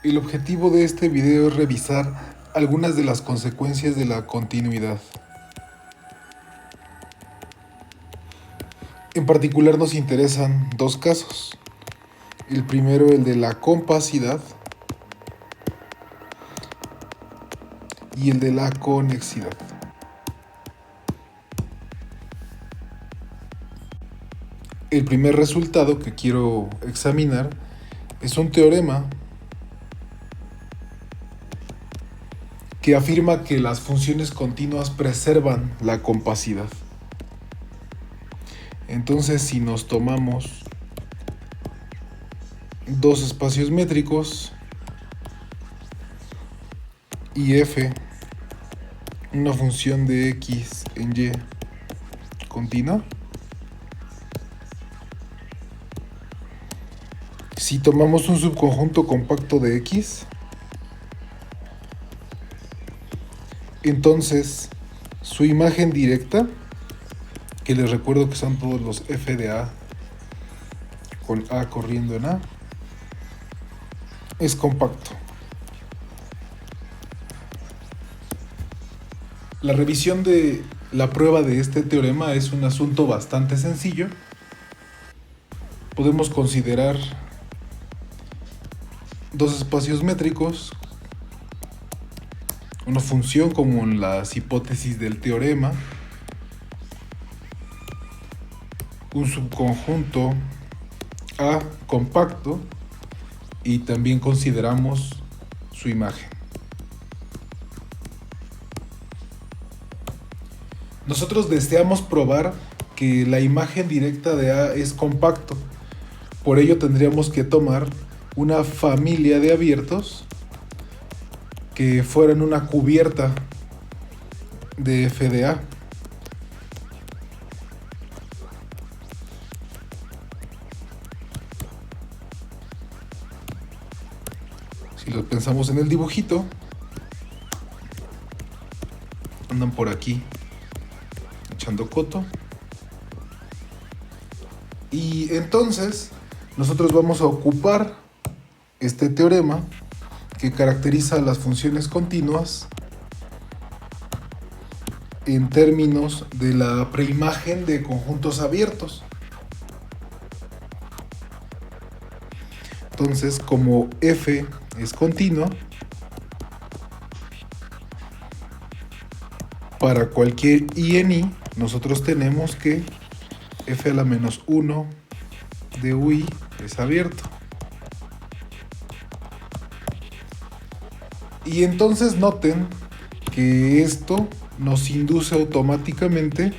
El objetivo de este video es revisar algunas de las consecuencias de la continuidad. En particular nos interesan dos casos. El primero, el de la compacidad, y el de la conexidad. El primer resultado que quiero examinar es un teorema que afirma que las funciones continuas preservan la compacidad. Entonces, si nos tomamos dos espacios métricos y f, una función de x en y continua, si tomamos un subconjunto compacto de x, entonces su imagen directa, que les recuerdo que son todos los f de a con a corriendo en a, es compacto. La revisión de la prueba de este teorema es un asunto bastante sencillo. Podemos considerar dos espacios métricos, una función como en las hipótesis del teorema, un subconjunto A compacto, y también consideramos su imagen. Nosotros deseamos probar que la imagen directa de A es compacto. Por ello tendríamos que tomar una familia de abiertos que fueran una cubierta de f de A. Si lo pensamos en el dibujito, andan por aquí echando coto. Y entonces nosotros vamos a ocupar este teorema que caracteriza las funciones continuas en términos de la preimagen de conjuntos abiertos. Entonces, como f es continua, para cualquier i en i, nosotros tenemos que f a la menos 1 de ui es abierto. Y entonces noten que esto nos induce automáticamente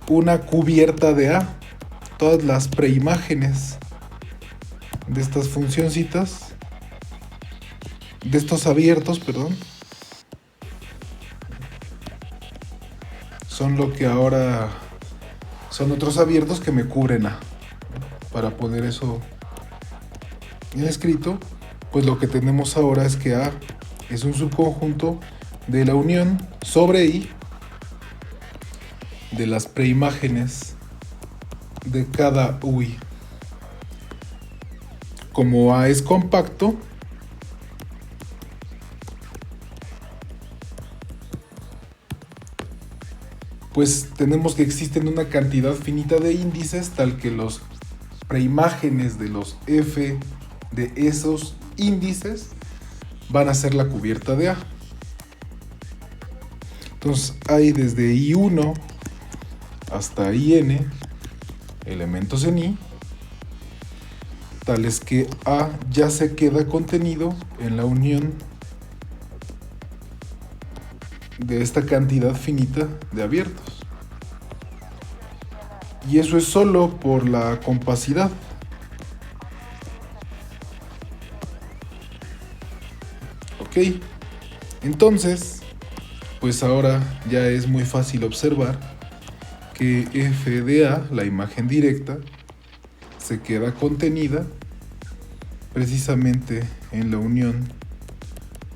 una cubierta de A. Todas las preimágenes de estas funcioncitas, de estos abiertos, perdón, son lo que ahora son otros abiertos que me cubren A. Para poner eso en escrito, pues lo que tenemos ahora es que A es un subconjunto de la unión sobre I de las preimágenes de cada UI. Como A es compacto, pues tenemos que existen una cantidad finita de índices tal que los preimágenes de los f de esos índices van a ser la cubierta de A. Entonces hay desde I1 hasta IN elementos en I, tales que A ya se queda contenido en la unión de esta cantidad finita de abiertos. Y eso es solo por la compacidad. Ok, entonces, pues ahora ya es muy fácil observar que f de A, la imagen directa, se queda contenida precisamente en la unión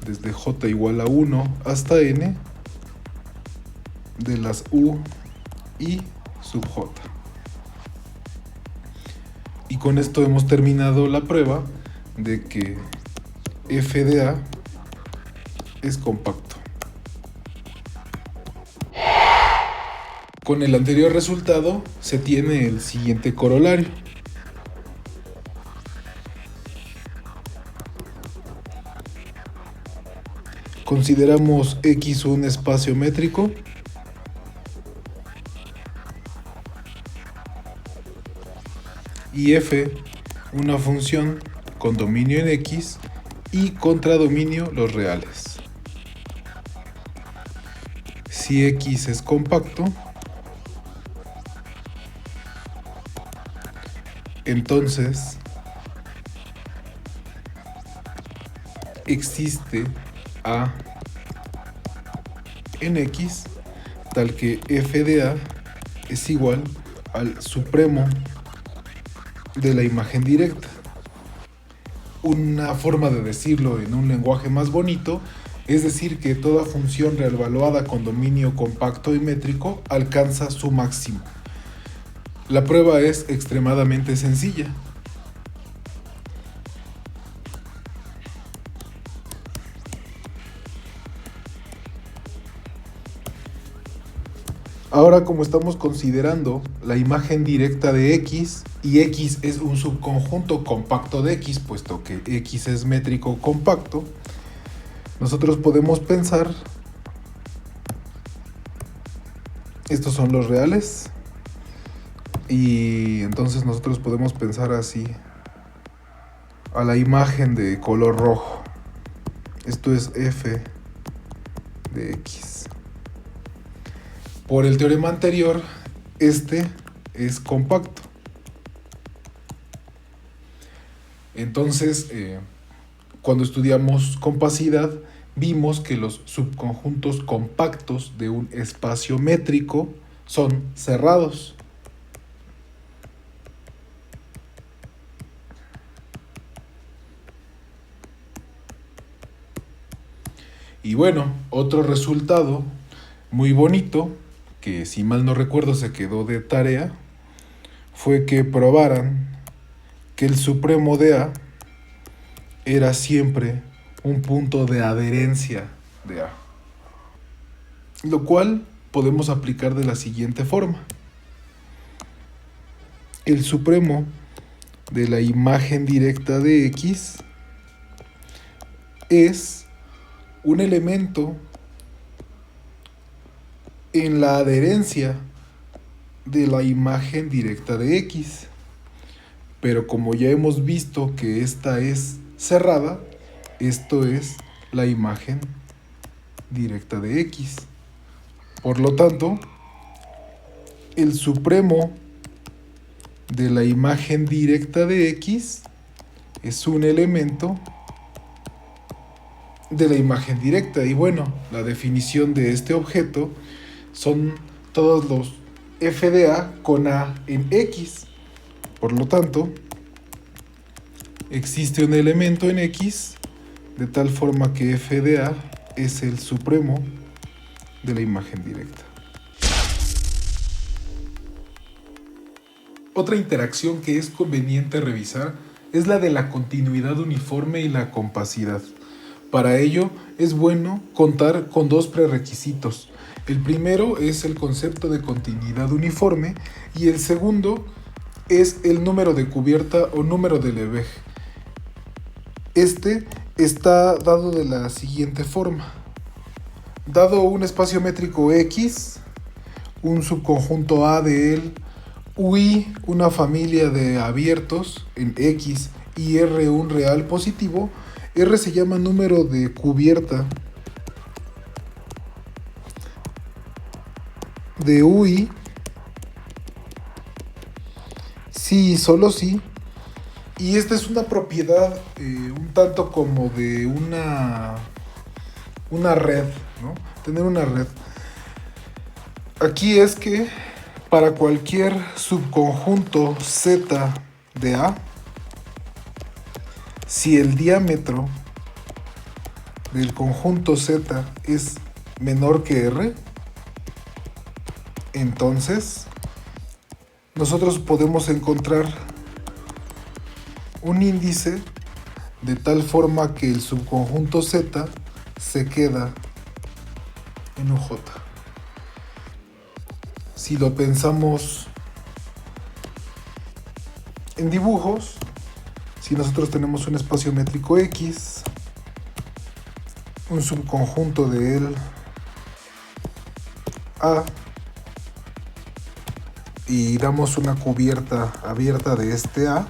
desde j igual a 1 hasta n de las u y sub j. Y con esto hemos terminado la prueba de que f de A es compacto. Con el anterior resultado se tiene el siguiente corolario. Consideramos X un espacio métrico y f una función con dominio en X y contradominio los reales. Si X es compacto, entonces existe A en X tal que f de A es igual al supremo de la imagen directa. Una forma de decirlo en un lenguaje más bonito es decir que toda función reevaluada con dominio compacto y métrico alcanza su máximo. La prueba es extremadamente sencilla. Ahora, como estamos considerando la imagen directa de X, y X es un subconjunto compacto de X, puesto que X es métrico compacto, nosotros podemos pensar, estos son los reales, y entonces nosotros podemos pensar así, a la imagen de color rojo. Esto es f de X. Por el teorema anterior, este es compacto. Entonces, cuando estudiamos compacidad, vimos que los subconjuntos compactos de un espacio métrico son cerrados. Y bueno, otro resultado muy bonito, que si mal no recuerdo se quedó de tarea, fue que probaran que el supremo de A era siempre un punto de adherencia de A. Lo cual podemos aplicar de la siguiente forma. El supremo de la imagen directa de X es un elemento en la adherencia de la imagen directa de X. Pero como ya hemos visto que esta es cerrada, esto es la imagen directa de X. Por lo tanto, el supremo de la imagen directa de X es un elemento de la imagen directa. Y bueno, la definición de este objeto son todos los f de A con A en X. Por lo tanto, existe un elemento en X de tal forma que f de A es el supremo de la imagen directa. Otra interacción que es conveniente revisar es la de la continuidad uniforme y la compacidad. Para ello es bueno contar con dos prerequisitos. El primero es el concepto de continuidad uniforme y el segundo es el número de cubierta o número de Lebesgue. Este está dado de la siguiente forma. Dado un espacio métrico X, un subconjunto A de él, UI una familia de abiertos en X y R un real positivo, R se llama número de cubierta de UI sí y solo sí. Y esta es una propiedad un tanto como de una red, ¿no? Tener una red. Aquí es que para cualquier subconjunto Z de A, si el diámetro del conjunto Z es menor que R, entonces nosotros podemos encontrar un índice de tal forma que el subconjunto Z se queda en UJ. Si lo pensamos en dibujos, si nosotros tenemos un espacio métrico X, un subconjunto de él A, y damos una cubierta abierta de este A,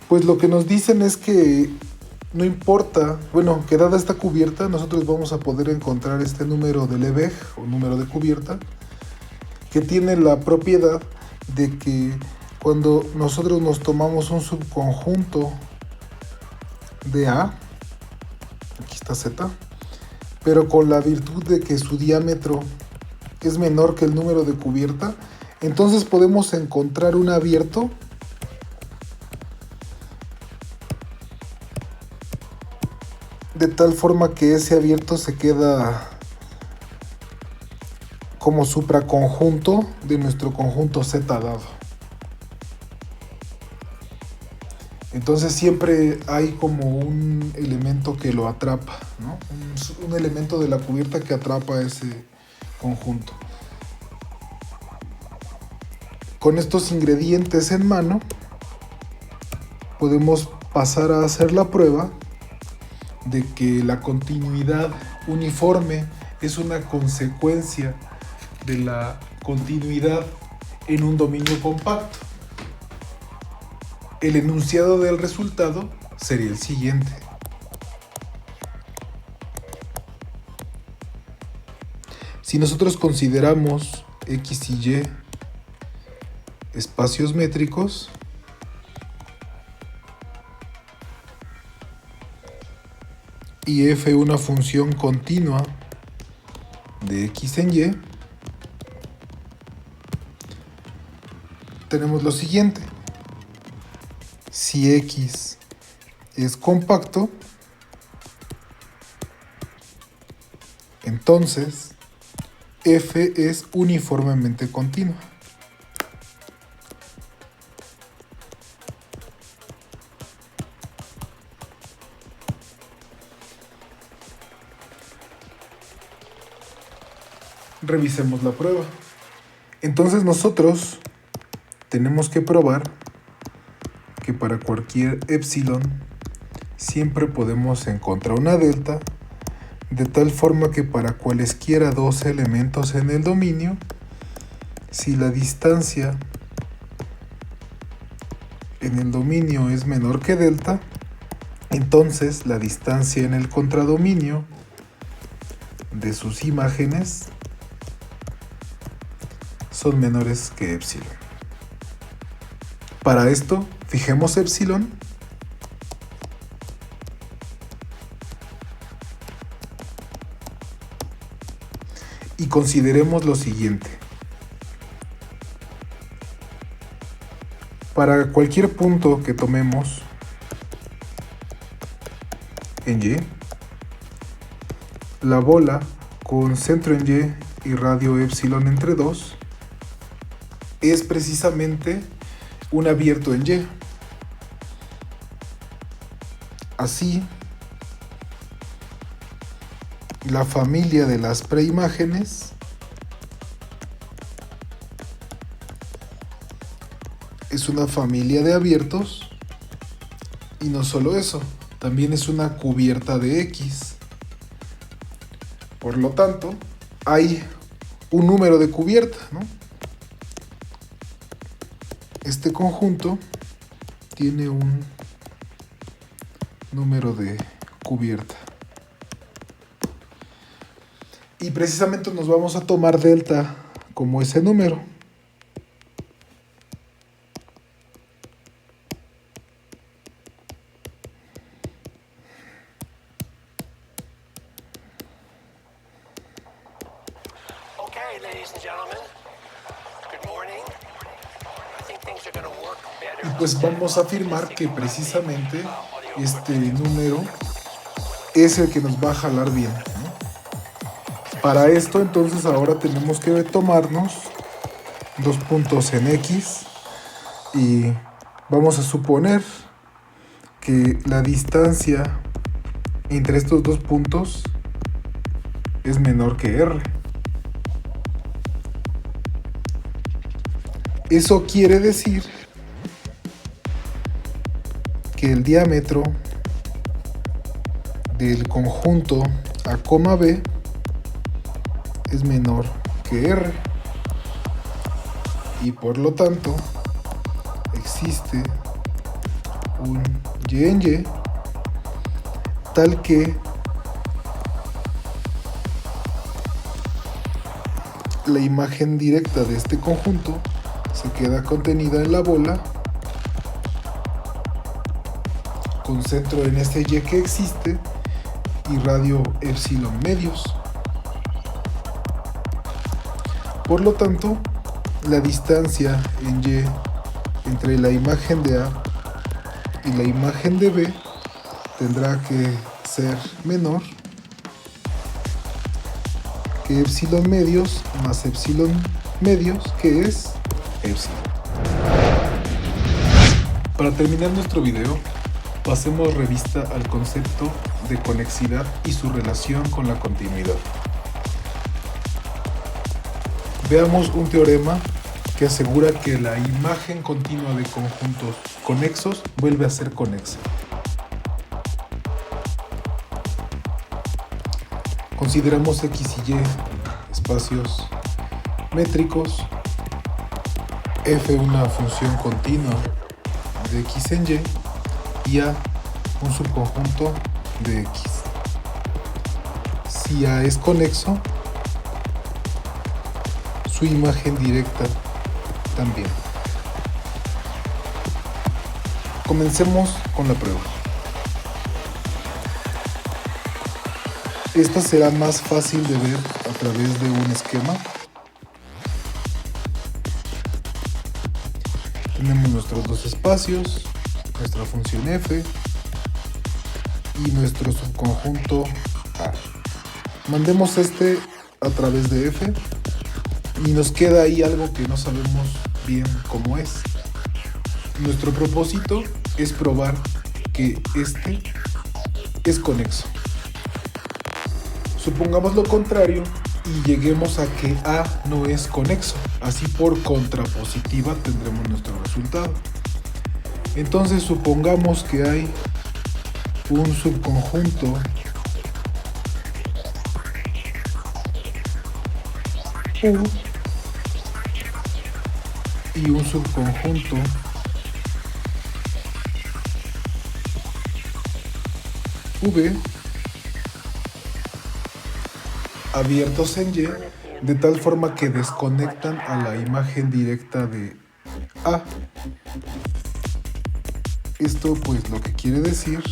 pues lo que nos dicen es que no importa, bueno, que dada esta cubierta, nosotros vamos a poder encontrar este número de Lebesgue, o número de cubierta, que tiene la propiedad de que cuando nosotros nos tomamos un subconjunto de A, aquí está Z, pero con la virtud de que su diámetro es menor que el número de cubierta, entonces podemos encontrar un abierto de tal forma que ese abierto se queda como supraconjunto de nuestro conjunto Z dado. Entonces siempre hay como un elemento que lo atrapa, ¿no? Un elemento de la cubierta que atrapa ese conjunto. Con estos ingredientes en mano, podemos pasar a hacer la prueba de que la continuidad uniforme es una consecuencia de la continuidad en un dominio compacto. El enunciado del resultado sería el siguiente. Si nosotros consideramos X y Y espacios métricos, y f una función continua de x en y, tenemos lo siguiente. Si x es compacto, entonces f es uniformemente continua. Revisemos la prueba. Entonces nosotros tenemos que probar que para cualquier epsilon siempre podemos encontrar una delta, de tal forma que para cualesquiera dos elementos en el dominio, si la distancia en el dominio es menor que delta, entonces la distancia en el contradominio de sus imágenes son menores que epsilon. Para esto, fijemos epsilon y consideremos lo siguiente. Para cualquier punto que tomemos en Y, la bola con centro en Y y radio epsilon entre 2 es precisamente un abierto en Y. Así, la familia de las preimágenes es una familia de abiertos, y no solo eso, también es una cubierta de X. Por lo tanto, hay un número de cubierta, ¿no? Este conjunto tiene un número de cubierta. Y precisamente nos vamos a tomar delta como ese número. Y pues vamos a afirmar que precisamente este número es el que nos va a jalar bien, ¿no? Para esto entonces ahora tenemos que tomarnos dos puntos en X y vamos a suponer que la distancia entre estos dos puntos es menor que R. Eso quiere decir que el diámetro del conjunto A, B es menor que R y por lo tanto existe un Y en Y tal que la imagen directa de este conjunto se queda contenida en la bola con centro en este Y que existe y radio epsilon medios. Por lo tanto, la distancia en Y entre la imagen de A y la imagen de B tendrá que ser menor que epsilon medios más epsilon medios, que es epsilon. Para terminar nuestro video, pasemos revista al concepto de conexidad y su relación con la continuidad. Veamos un teorema que asegura que la imagen continua de conjuntos conexos vuelve a ser conexa. Consideramos X y Y espacios métricos, F una función continua de X en Y A un subconjunto de X. Si A es conexo, su imagen directa también. Comencemos con la prueba. Esta será más fácil de ver a través de un esquema. Tenemos nuestros dos espacios, nuestra función F y nuestro subconjunto A. Mandemos este a través de F y nos queda ahí algo que no sabemos bien cómo es. Nuestro propósito es probar que este es conexo. Supongamos lo contrario y lleguemos a que A no es conexo. Así por contrapositiva tendremos nuestro resultado. Entonces supongamos que hay un subconjunto U y un subconjunto V abiertos en Y de tal forma que desconectan a la imagen directa de A. Esto pues lo que quiere decir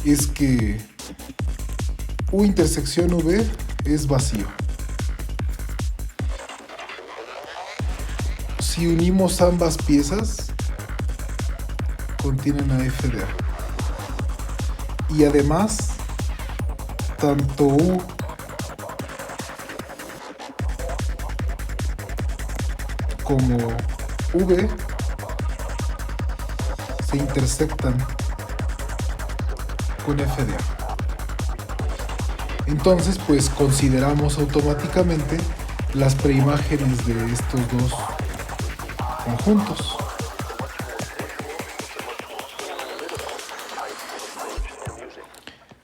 es que U intersección V es vacío. Si unimos ambas piezas, contienen a F de A. Y además, tanto U como V se intersectan con F de A. Entonces, pues consideramos automáticamente las preimágenes de estos dos conjuntos.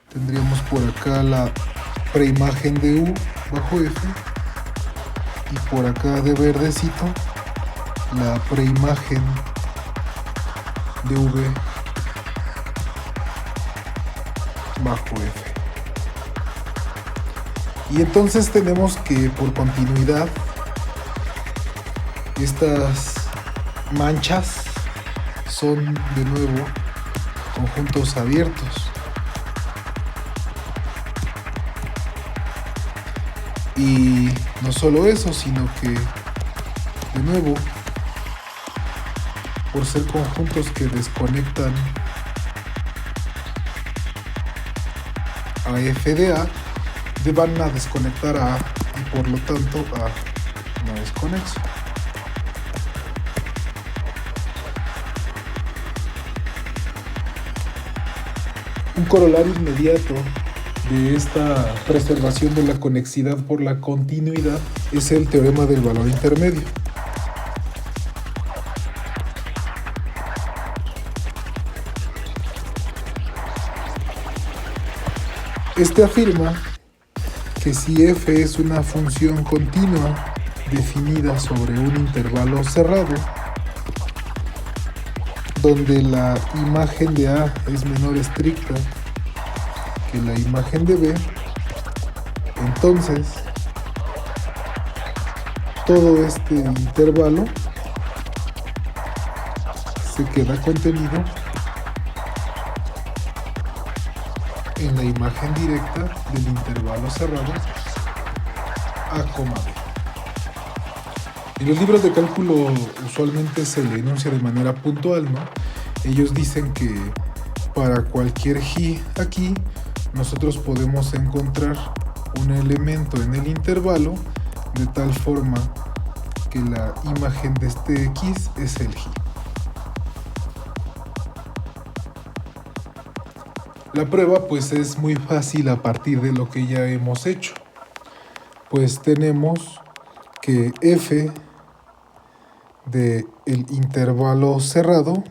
Tendríamos por acá la preimagen de U bajo F y por acá de verdecito la preimagen de V bajo F. Y entonces tenemos que por continuidad estas manchas son de nuevo conjuntos abiertos. Y no solo eso, sino que de nuevo, por ser conjuntos que desconectan a F de A, van a desconectar a A y por lo tanto a no es conexo. Un corolario inmediato de esta preservación de la conexidad por la continuidad es el teorema del valor intermedio. Este afirma que si f es una función continua definida sobre un intervalo cerrado, donde la imagen de A es menor estricta que la imagen de B, entonces todo este intervalo se queda contenido en la imagen directa del intervalo cerrado A, B. En los libros de cálculo usualmente se le enuncia de manera puntual, ¿no? Ellos dicen que para cualquier g aquí, nosotros podemos encontrar un elemento en el intervalo de tal forma que la imagen de este x es el g. La prueba pues es muy fácil a partir de lo que ya hemos hecho. Pues tenemos que f del intervalo cerrado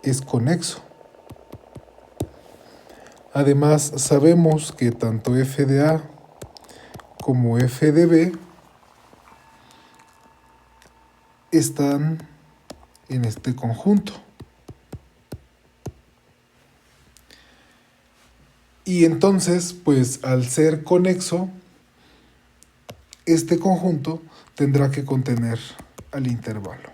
es conexo. Además sabemos que tanto f de A como f de B están en este conjunto. Y entonces, pues al ser conexo, este conjunto tendrá que contener al intervalo.